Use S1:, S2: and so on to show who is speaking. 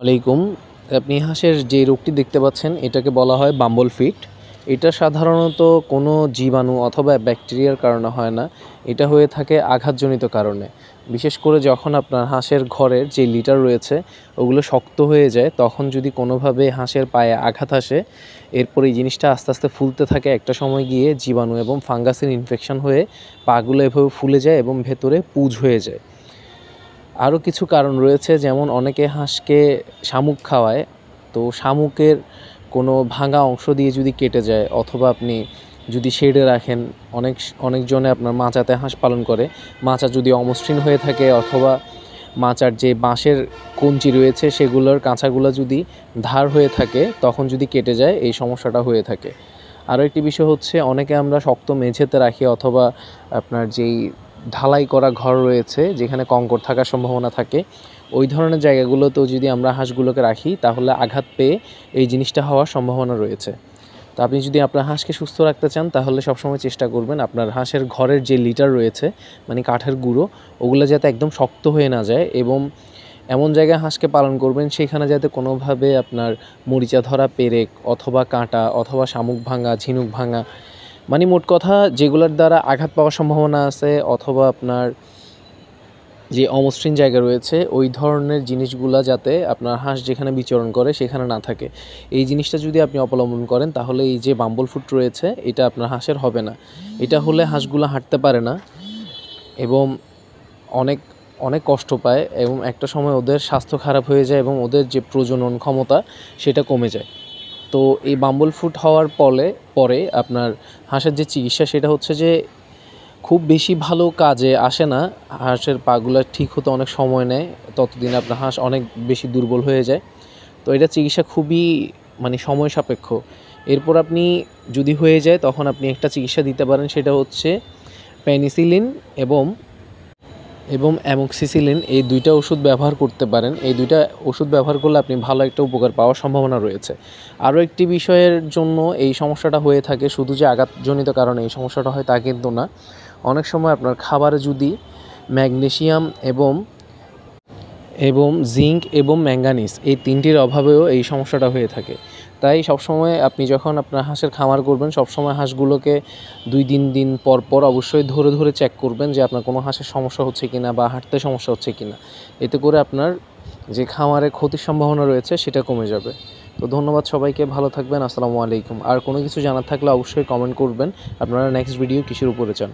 S1: আলাইকুম। আপনি হাঁসের যে রোগটি দেখতে পাচ্ছেন এটাকে বলা হয় বাম্বল ফিট। এটা সাধারণত কোনো জীবাণু অথবা ব্যাকটেরিয়ার কারণে হয় না। এটা হয়ে থাকে আঘাতজনিত কারণে। বিশেষ করে যখন আপনার হাঁসের ঘরের যে লিটার রয়েছে ওগুলো শক্ত হয়ে যায়, তখন যদি কোনোভাবে হাঁসের পায়ে আঘাত আসে, এরপর এই জিনিসটা আস্তে আস্তে ফুলতে থাকে। একটা সময় গিয়ে জীবাণু এবং ফাঙ্গাসের ইনফেকশন হয়ে পাগুলো এভাবে ফুলে যায় এবং ভেতরে পুঁজ হয়ে যায়। আরও কিছু কারণ রয়েছে, যেমন অনেকে হাঁসকে শামুক খাওয়ায়। তো শামুকের কোনো ভাঙা অংশ দিয়ে যদি কেটে যায়, অথবা আপনি যদি শেডে রাখেন, অনেকজনে আপনার মাচাতে হাঁস পালন করে, মাচা যদি অমসৃণ হয়ে থাকে অথবা মাচার যে বাঁশের কঞ্চি রয়েছে সেগুলোর কাঁচাগুলো যদি ধার হয়ে থাকে, তখন যদি কেটে যায় এই সমস্যাটা হয়ে থাকে। আরও একটি বিষয় হচ্ছে, অনেকে আমরা শক্ত মেঝেতে রাখি অথবা আপনার যেই ঢালাই করা ঘর রয়েছে যেখানে কংকর থাকার সম্ভাবনা থাকে, ওই ধরনের জায়গাগুলোতেও যদি আমরা হাঁসগুলোকে রাখি তাহলে আঘাত পেয়ে এই জিনিসটা হওয়ার সম্ভাবনা রয়েছে। তো আপনি যদি আপনার হাঁসকে সুস্থ রাখতে চান তাহলে সবসময় চেষ্টা করবেন আপনার হাঁসের ঘরের যে লিটার রয়েছে, মানে কাঠের গুঁড়ো, ওগুলো যাতে একদম শক্ত হয়ে না যায়, এবং এমন জায়গায় হাঁসকে পালন করবেন সেখানে যাতে কোনোভাবে আপনার মরিচা ধরা পেরেক অথবা কাঁটা অথবা শামুক ভাঙা, ঝিনুক ভাঙা, মানে মোট কথা যেগুলোর দ্বারা আঘাত পাওয়ার সম্ভাবনা আছে, অথবা আপনার যে অমসৃণ জায়গা রয়েছে ওই ধরনের জিনিসগুলা যাতে আপনার হাঁস যেখানে বিচরণ করে সেখানে না থাকে। এই জিনিসটা যদি আপনি অবলম্বন করেন তাহলে এই যে বাম্বল ফুট রয়েছে এটা আপনার হাঁসের হবে না। এটা হলে হাঁসগুলো হাঁটতে পারে না এবং অনেক অনেক কষ্ট পায়, এবং একটা সময় ওদের স্বাস্থ্য খারাপ হয়ে যায় এবং ওদের যে প্রজনন ক্ষমতা সেটা কমে যায়। তো এই বাম্বল ফুট হওয়ার পরে আপনার হাঁসের যে চিকিৎসা সেটা হচ্ছে যে খুব বেশি ভালো কাজে আসে না। হাঁসের পাগুলো ঠিক হতে অনেক সময় নেয়, ততদিন আপনার হাঁস অনেক বেশি দুর্বল হয়ে যায়। তো এটা চিকিৎসা খুবই সময় সাপেক্ষ। এরপর আপনি যদি হয়ে যায় তখন আপনি একটা চিকিৎসা দিতে পারেন, সেটা হচ্ছে পেনিসিলিন এবং অ্যামোক্সিসিলিন, এই দুইটা ওষুধ ব্যবহার করতে পারেন। এই দুইটা ওষুধ ব্যবহার করলে আপনি ভালো একটা উপকার পাওয়ার সম্ভাবনা রয়েছে। আরও একটি বিষয়ের জন্য এই সমস্যাটা হয়ে থাকে, শুধু যে আঘাতজনিত কারণে এই সমস্যাটা হয় তা কিন্তু না। অনেক সময় আপনার খাবারে যদি ম্যাগনেসিয়াম এবং জিঙ্ক এবং ম্যাঙ্গানিজ এই তিনটির অভাবেও এই সমস্যাটা হয়ে থাকে। তাই সবসময় আপনি যখন আপনার হাঁসের খামার করবেন, সবসময় হাঁসগুলোকে 2-3 দিন পর পর অবশ্যই ধরে ধরে চেক করবেন যে আপনার কোনো হাঁসের সমস্যা হচ্ছে কিনা বা হাঁটতে সমস্যা হচ্ছে কিনা। এতে করে আপনার যে খামারে ক্ষতির সম্ভাবনা রয়েছে সেটা কমে যাবে। তো ধন্যবাদ সবাইকে, ভালো থাকবেন। আসসালামু আলাইকুম। আর কোনো কিছু জানার থাকলে অবশ্যই কমেন্ট করবেন। আপনারা নেক্সট ভিডিও কিসের উপরে চান।